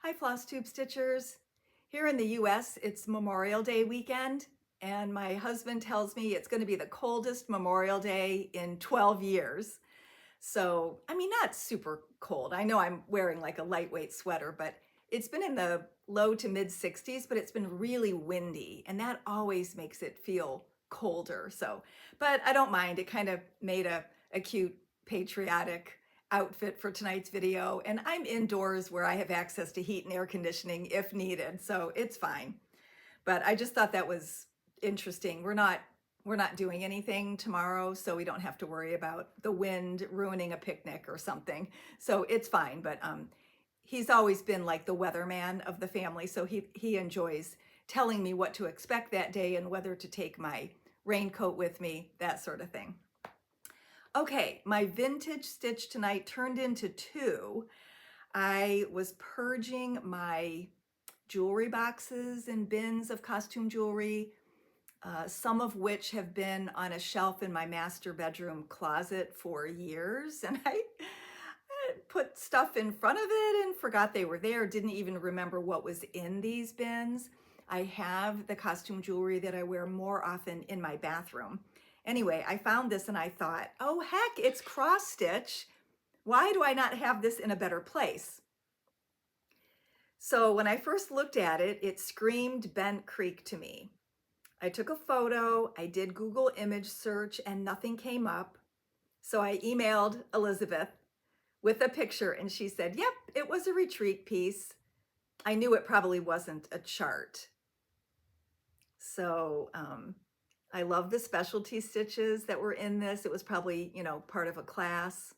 Hi, FlossTube Stitchers. Here in the US, it's Memorial Day weekend, and my husband tells me it's going to be the coldest Memorial Day in 12 years. So, I mean, not super cold. I know I'm wearing like a lightweight sweater, but it's been in the low to mid 60s, but it's been really windy, and that always makes it feel colder. So, but I don't mind. It kind of made a cute patriotic outfit for tonight's video, and I'm indoors where I have access to heat and air conditioning if needed, so it's fine. But I just thought that was interesting. We're not doing anything tomorrow, so we don't have to worry about the wind ruining a picnic or something. So it's fine. But he's always been like the weatherman of the family, so he enjoys telling me what to expect that day and whether to take my raincoat with me, that sort of thing. Okay, my vintage stitch tonight turned into two. I was purging my jewelry boxes and bins of costume jewelry, some of which have been on a shelf in my master bedroom closet for years. And I put stuff in front of it and forgot they were there, didn't even remember what was in these bins. I have the costume jewelry that I wear more often in my bathroom. Anyway, I found this and I thought, oh heck, it's cross stitch. Why do I not have this in a better place? So when I first looked at it, it screamed Bent Creek to me. I took a photo, I did Google image search, and nothing came up. So I emailed Elizabeth with a picture, and she said, yep, it was a retreat piece. I knew it probably wasn't a chart. So I love the specialty stitches that were in this. It was probably, part of a class.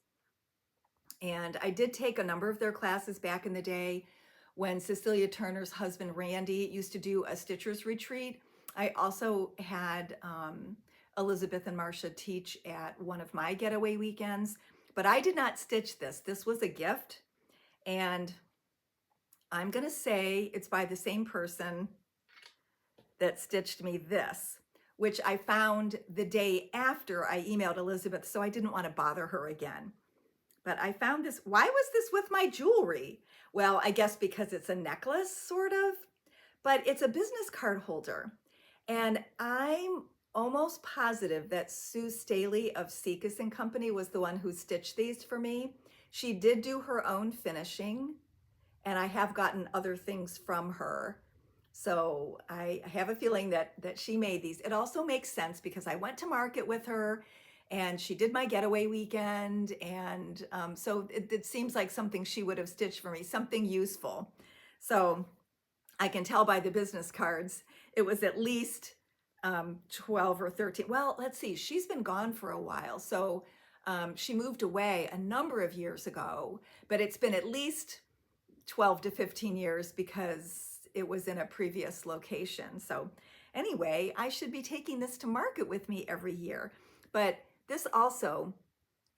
And I did take a number of their classes back in the day when Cecilia Turner's husband, Randy, used to do a stitcher's retreat. I also had Elizabeth and Marcia teach at one of my getaway weekends, but I did not stitch this. This was a gift, and I'm gonna say it's by the same person that stitched me this, which I found the day after I emailed Elizabeth, so I didn't want to bother her again. But I found this. Why was this with my jewelry? Well, I guess because it's a necklace, sort of, but it's a business card holder. And I'm almost positive that Sue Staley of Sekas and Company was the one who stitched these for me. She did do her own finishing, and I have gotten other things from her. So I have a feeling that she made these. It also makes sense because I went to market with her and she did my getaway weekend. And so it seems like something she would have stitched for me, something useful. So I can tell by the business cards, it was at least 12 or 13. Well, let's see, she's been gone for a while. So she moved away a number of years ago, but it's been at least 12 to 15 years because it was in a previous location. So anyway, I should be taking this to market with me every year. But this also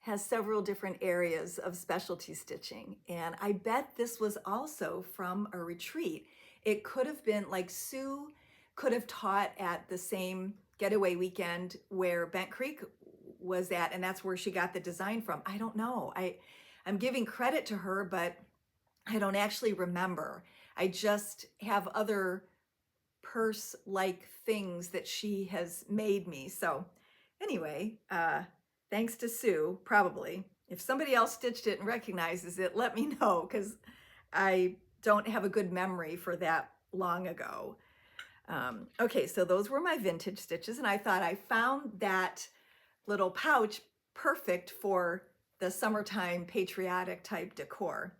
has several different areas of specialty stitching. And I bet this was also from a retreat. It could have been like Sue could have taught at the same getaway weekend where Bent Creek was at, and that's where she got the design from. I don't know. I'm giving credit to her, but I don't actually remember. I just have other purse-like things that she has made me. So anyway, thanks to Sue, probably. If somebody else stitched it and recognizes it, let me know, because I don't have a good memory for that long ago. Okay, so those were my vintage stitches, and I thought I found that little pouch perfect for the summertime patriotic type decor.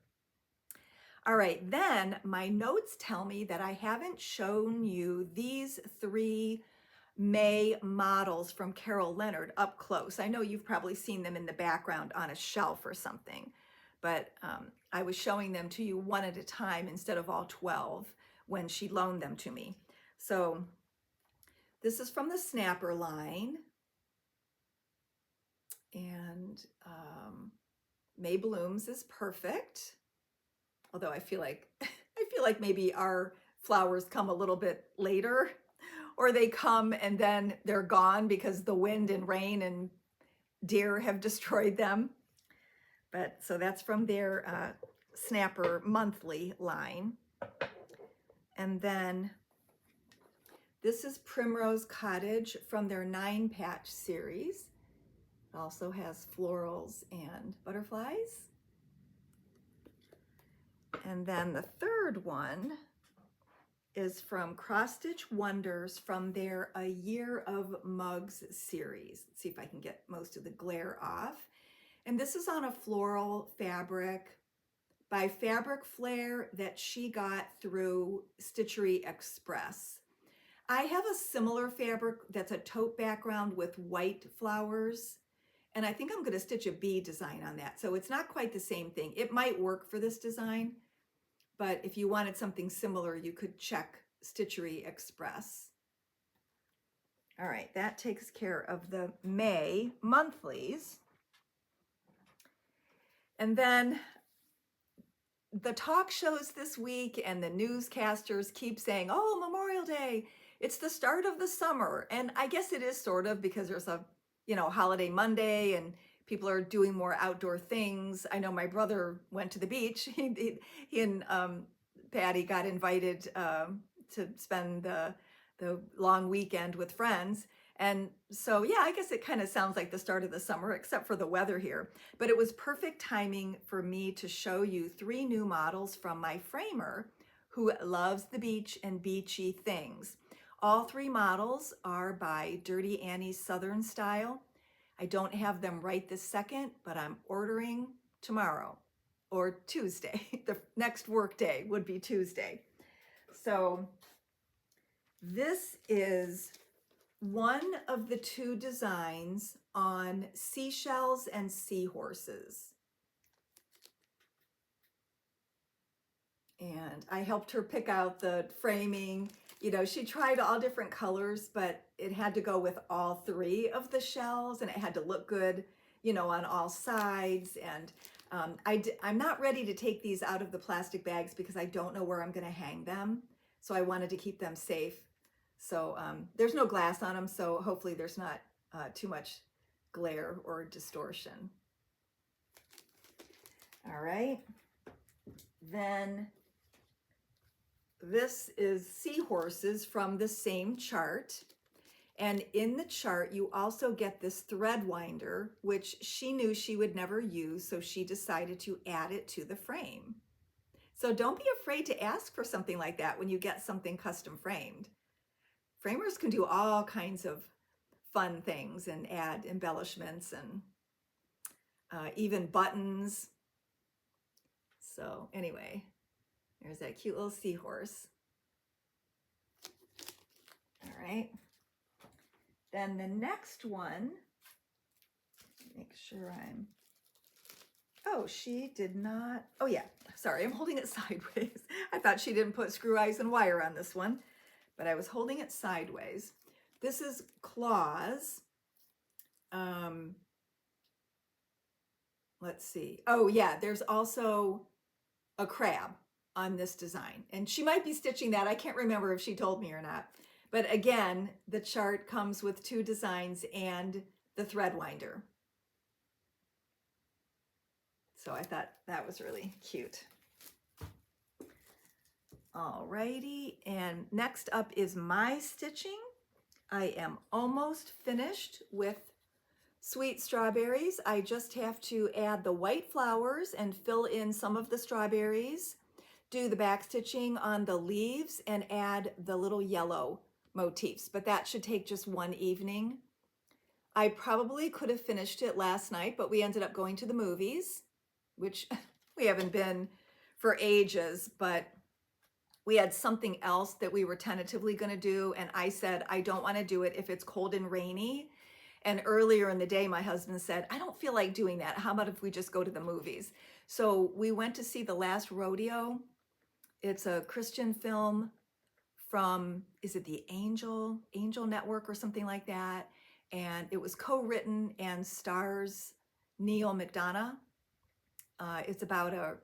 All right, then my notes tell me that I haven't shown you these three May models from Carol Leonard up close. I know you've probably seen them in the background on a shelf or something, but I was showing them to you one at a time instead of all 12 when she loaned them to me. So this is from the Snapper line, and May Blooms is perfect. Although I feel like maybe our flowers come a little bit later, or they come and then they're gone because the wind and rain and deer have destroyed them. But so that's from their Snapper Monthly line. And then this is Primrose Cottage from their 9-patch series. It also has florals and butterflies. And then the third one is from Cross Stitch Wonders from their A Year of Mugs series. Let's see if I can get most of the glare off. And this is on a floral fabric by Fabric Flair that she got through Stitchery Express. I have a similar fabric that's a taupe background with white flowers, and I think I'm going to stitch a bee design on that. So it's not quite the same thing. It might work for this design, but if you wanted something similar, you could check Stitchery Express. All right, that takes care of the May monthlies. And then the talk shows this week and the newscasters keep saying, oh, Memorial Day, it's the start of the summer. And I guess it is sort of, because there's a, holiday Monday and people are doing more outdoor things. I know my brother went to the beach. He and Patty got invited to spend the long weekend with friends. And so, yeah, I guess it kind of sounds like the start of the summer, except for the weather here. But it was perfect timing for me to show you 3 new models from my framer who loves the beach and beachy things. All 3 models are by Dirty Annie's Southern Style. I don't have them right this second, but I'm ordering tomorrow or Tuesday. The next work day would be Tuesday. So this is one of the 2 designs on seashells and seahorses. And I helped her pick out the framing. She tried all different colors, but it had to go with all 3 of the shells, and it had to look good, on all sides. And I'm not ready to take these out of the plastic bags because I don't know where I'm going to hang them. So I wanted to keep them safe. So there's no glass on them, so hopefully there's not too much glare or distortion. All right. Then this is seahorses from the same chart. And in the chart, you also get this thread winder, which she knew she would never use, so she decided to add it to the frame. So don't be afraid to ask for something like that when you get something custom framed. Framers can do all kinds of fun things and add embellishments and even buttons. So anyway, there's that cute little seahorse. All right. Then the next one, make sure oh, she did not, oh yeah, sorry, I'm holding it sideways. I thought she didn't put screw eyes and wire on this one, but I was holding it sideways. This is Claws. Let's see. Oh yeah, there's also a crab on this design, and she might be stitching that. I can't remember if she told me or not. But again, the chart comes with 2 designs and the thread winder. So I thought that was really cute. Alrighty, and next up is my stitching. I am almost finished with Sweet Strawberries. I just have to add the white flowers and fill in some of the strawberries, do the back stitching on the leaves, and add the little yellow motifs, but that should take just one evening. I probably could have finished it last night, but we ended up going to the movies, which we haven't been for ages, but we had something else that we were tentatively going to do, and I said, I don't want to do it if it's cold and rainy. And earlier in the day, my husband said, I don't feel like doing that. How about if we just go to the movies? So we went to see The Last Rodeo. It's a Christian film from, is it the Angel Network or something like that? And it was co-written and stars Neil McDonough. It's about a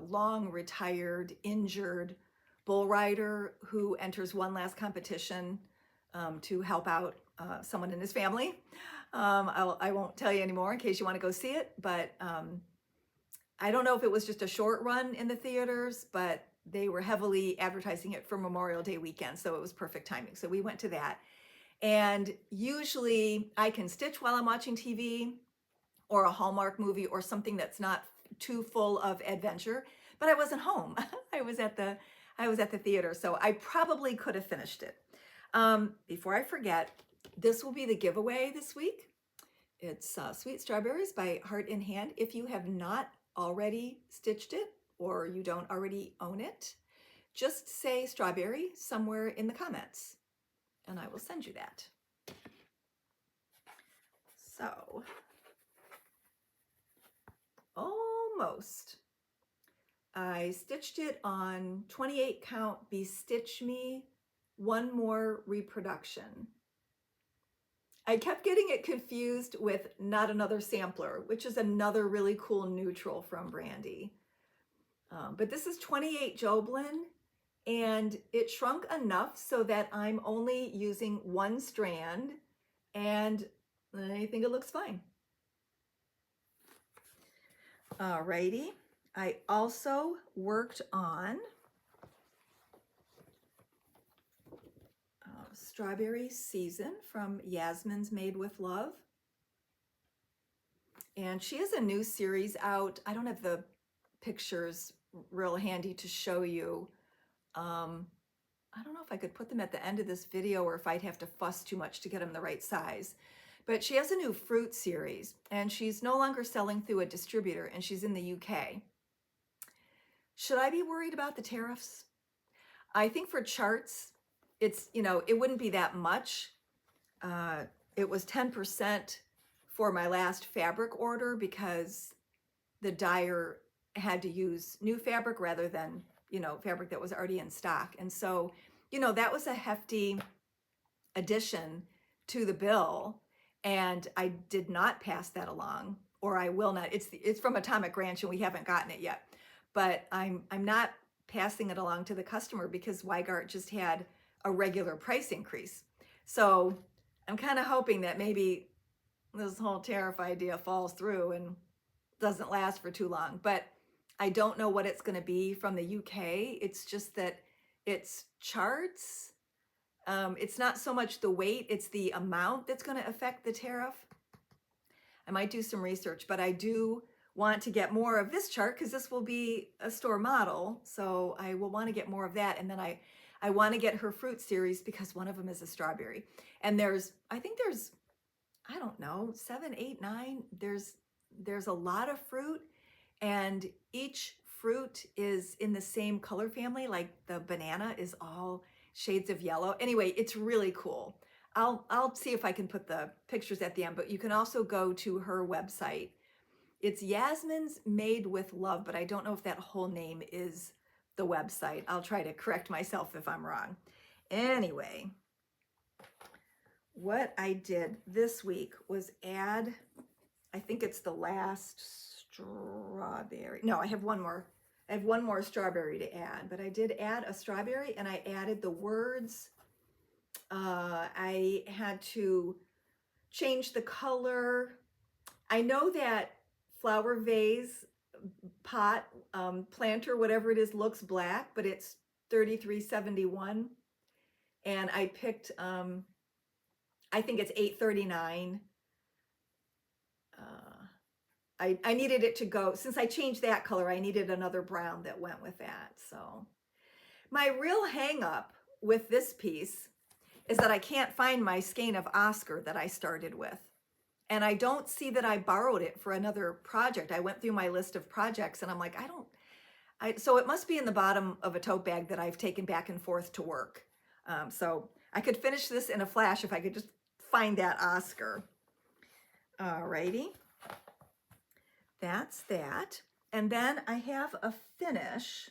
long retired, injured bull rider who enters one last competition to help out someone in his family. I won't tell you anymore in case you want to go see it, but I don't know if it was just a short run in the theaters, but they were heavily advertising it for Memorial Day weekend, so it was perfect timing. So we went to that. And usually I can stitch while I'm watching TV or a Hallmark movie or something that's not too full of adventure, but I wasn't home. I was at the theater, so I probably could have finished it. Before I forget, this will be the giveaway this week. It's Sweet Strawberries by Heart in Hand. If you have not already stitched it or you don't already own it, just say strawberry somewhere in the comments and I will send you that. So, almost. I stitched it on 28 count Bestitch Me, one more reproduction. I kept getting it confused with Not Another Sampler, which is another really cool neutral from Brandy. But this is 28 Joblin, and it shrunk enough so that I'm only using one strand, and I think it looks fine. Alrighty, I also worked on Strawberry Season from Yasmin's Made with Love. And she has a new series out. I don't have the pictures real handy to show you. I don't know if I could put them at the end of this video or if I'd have to fuss too much to get them the right size. But she has a new fruit series and she's no longer selling through a distributor and she's in the UK. Should I be worried about the tariffs? I think for charts, it's, it wouldn't be that much. It was 10% for my last fabric order because the dyer had to use new fabric rather than, fabric that was already in stock. And so, that was a hefty addition to the bill. And I did not pass that along, or I will not. It's from Atomic Ranch and we haven't gotten it yet. But I'm not passing it along to the customer because Weigart just had a regular price increase. So I'm kind of hoping that maybe this whole tariff idea falls through and doesn't last for too long. But I don't know what it's going to be from the UK. It's just that it's charts. It's not so much the weight, it's the amount that's going to affect the tariff. I might do some research, but I do want to get more of this chart because this will be a store model. So I will want to get more of that. And then I want to get her fruit series because one of them is a strawberry. And I think there's, I don't know, 7, 8, 9. There's a lot of fruit and each fruit is in the same color family. Like the banana is all shades of yellow. Anyway, it's really cool. I'll see if I can put the pictures at the end, but you can also go to her website. It's Yasmin's Made with Love, but I don't know if that whole name is the website. I'll try to correct myself if I'm wrong. Anyway, what I did this week was add, I think it's the last strawberry. No, I have one more. I have one more strawberry to add, but I did add a strawberry and I added the words. I had to change the color. I know that flower vase, pot, planter, whatever it is, looks black, but it's 33.71. And I picked, I think it's 8.39. I needed it to go, since I changed that color, I needed another brown that went with that. So my real hang up with this piece is that I can't find my skein of Oscar that I started with. And I don't see that I borrowed it for another project. I went through my list of projects and I'm like, so it must be in the bottom of a tote bag that I've taken back and forth to work. So I could finish this in a flash if I could just find that Oscar. Alrighty. That's that. And then I have a finish.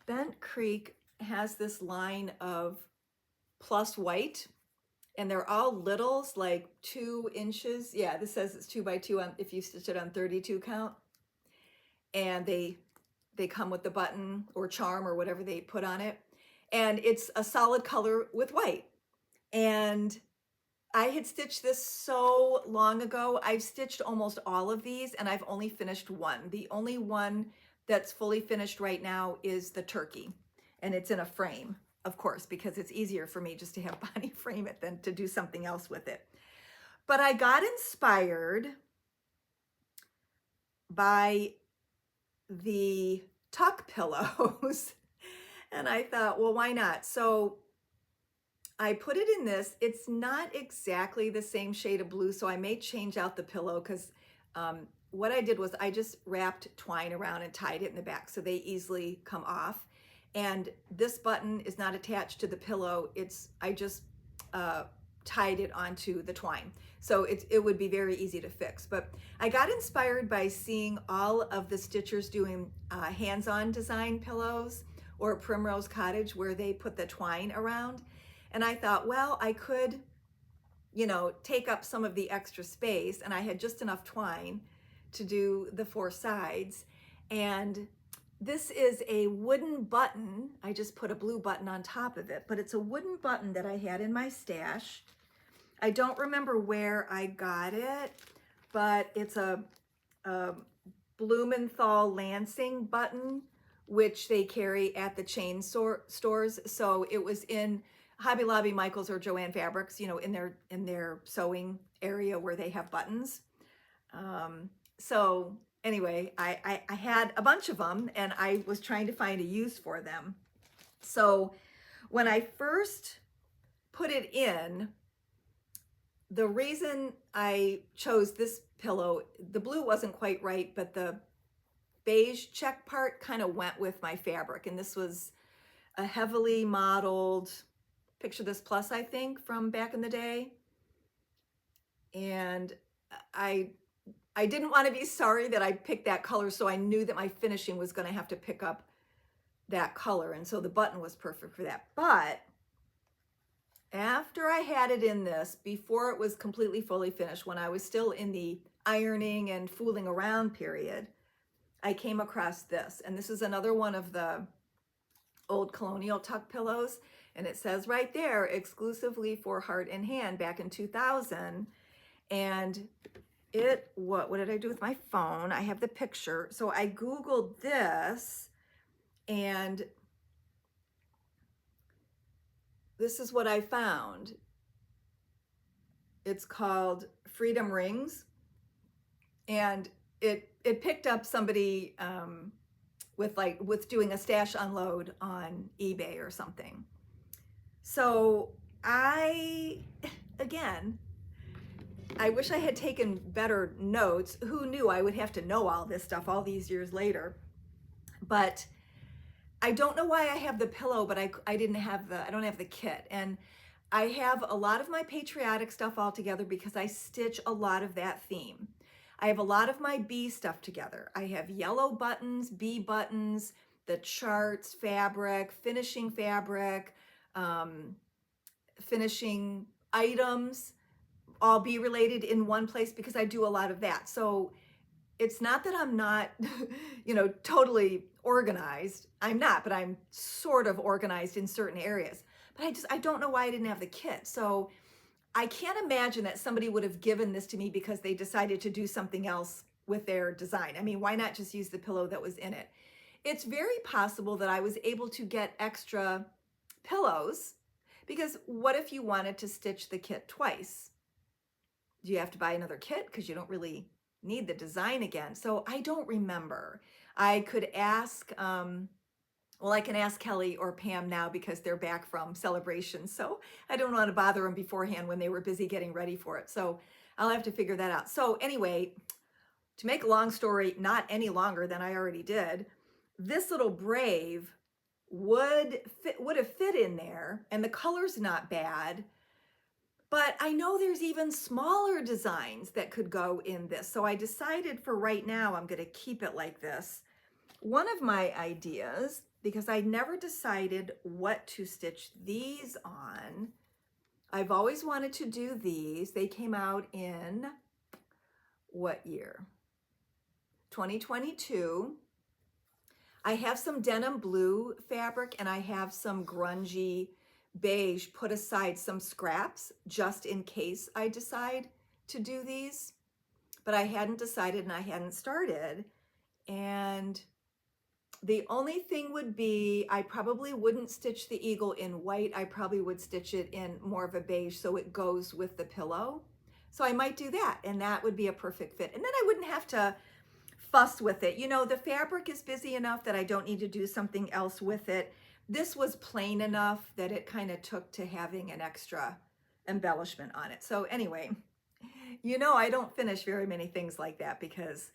Bent Creek has this line of plus white, and they're all littles, like 2 inches. Yeah, this says it's 2 by 2 on, if you stitch it on 32 count. And they come with the button or charm or whatever they put on it. And it's a solid color with white. And I had stitched this so long ago. I've stitched almost all of these and I've only finished one. The only one that's fully finished right now is the turkey. And it's in a frame, of course, because it's easier for me just to have Bonnie frame it than to do something else with it. But I got inspired by the tuck pillows and I thought, well, why not? So I put it in this. It's not exactly the same shade of blue, so I may change out the pillow because what I did was I just wrapped twine around and tied it in the back so they easily come off. And this button is not attached to the pillow. I just tied it onto the twine. So it would be very easy to fix. But I got inspired by seeing all of the stitchers doing hands-on design pillows or Primrose Cottage where they put the twine around. And I thought, well, I could, take up some of the extra space, and I had just enough twine to do the 4 sides. And this is a wooden button. I just put a blue button on top of it, but it's a wooden button that I had in my stash. I don't remember where I got it, but it's a Blumenthal Lansing button, which they carry at the chain stores. So it was in Hobby Lobby, Michaels, or Joann Fabrics, in their sewing area where they have buttons. So anyway, I had a bunch of them and I was trying to find a use for them. So when I first put it in, the reason I chose this pillow, the blue wasn't quite right, but the beige check part kind of went with my fabric. And this was a heavily modeled, picture this plus, I think, from back in the day. And I didn't want to be sorry that I picked that color, so I knew that my finishing was going to have to pick up that color. And so the button was perfect for that. But after I had it in this, before it was completely fully finished, when I was still in the ironing and fooling around period, I came across this. And this is another one of the old colonial tuck pillows. And it says right there, exclusively for Heart and Hand, back in 2000. And what did I do with my phone? I have the picture. So I Googled this, and this is what I found. It's called Freedom Rings, and it picked up somebody with doing a stash unload on eBay or something. So again, I wish I had taken better notes. Who knew I would have to know all this stuff all these years later? But I don't know why I have the pillow, but I don't have the kit. And I have a lot of my Patriotic stuff all together because I stitch a lot of that theme. I have a lot of my bee stuff together. I have yellow buttons, bee buttons, the charts, fabric, finishing items, all bee related in one place because I do a lot of that. So it's not that I'm not, totally organized. I'm not, but I'm sort of organized in certain areas. But I don't know why I didn't have the kit. So I can't imagine that somebody would have given this to me because they decided to do something else with their design. I mean, why not just use the pillow that was in it? It's very possible that I was able to get extra pillows because what if you wanted to stitch the kit twice? Do you have to buy another kit because you don't really need the design again? So I don't remember. I could ask, I can ask Kelly or Pam now because they're back from celebration. So I don't want to bother them beforehand when they were busy getting ready for it. So I'll have to figure that out. So anyway, to make a long story not any longer than I already did, this little Brave would have fit in there, and the color's not bad. But I know there's even smaller designs that could go in this. So I decided for right now, I'm going to keep it like this. One of my ideas, because I never decided what to stitch these on, I've always wanted to do these. They came out in what year? 2022. I have some denim blue fabric and I have some grungy beige, put aside some scraps just in case I decide to do these. But I hadn't decided and I hadn't started. And the only thing would be, I probably wouldn't stitch the eagle in white. I probably would stitch it in more of a beige so it goes with the pillow. So I might do that, and that would be a perfect fit. And then I wouldn't have to fuss with it. You know, the fabric is busy enough that I don't need to do something else with it. This was plain enough that it kind of took to having an extra embellishment on it. So anyway, you know, I don't finish very many things like that because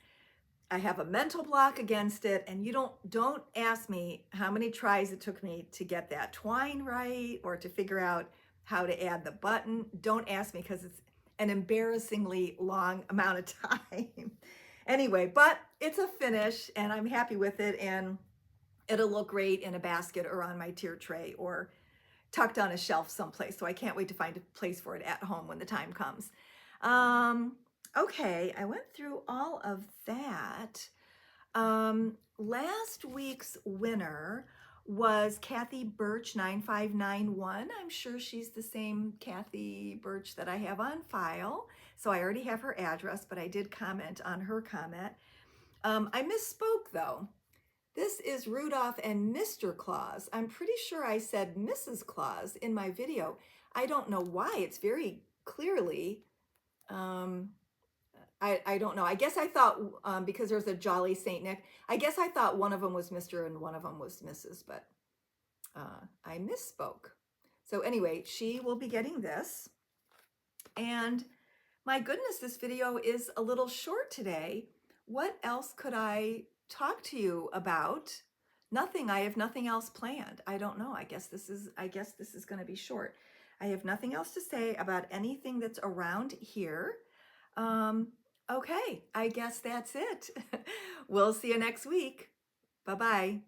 I have a mental block against it, and you don't ask me how many tries it took me to get that twine right or to figure out how to add the button. Don't ask me because it's an embarrassingly long amount of time. Anyway, but it's a finish and I'm happy with it, and it'll look great in a basket or on my tier tray or tucked on a shelf someplace. So I can't wait to find a place for it at home when the time comes. Okay, I went through all of that. Last week's winner was Kathy Birch 9591. I'm sure she's the same Kathy Birch that I have on file. So I already have her address, but I did comment on her comment. I misspoke though. This is Rudolph and Mr. Claus. I'm pretty sure I said Mrs. Claus in my video. I don't know why. It's very clearly, I don't know. I guess I thought, because there's a Jolly Saint Nick, I guess I thought one of them was Mr. and one of them was Mrs., but I misspoke. So anyway, she will be getting this. And my goodness, this video is a little short today. What else could I talk to you about? Nothing. I have nothing else planned. I don't know. I guess this is going to be short. I have nothing else to say about anything that's around here. Okay, I guess that's it. We'll see you next week. Bye-bye.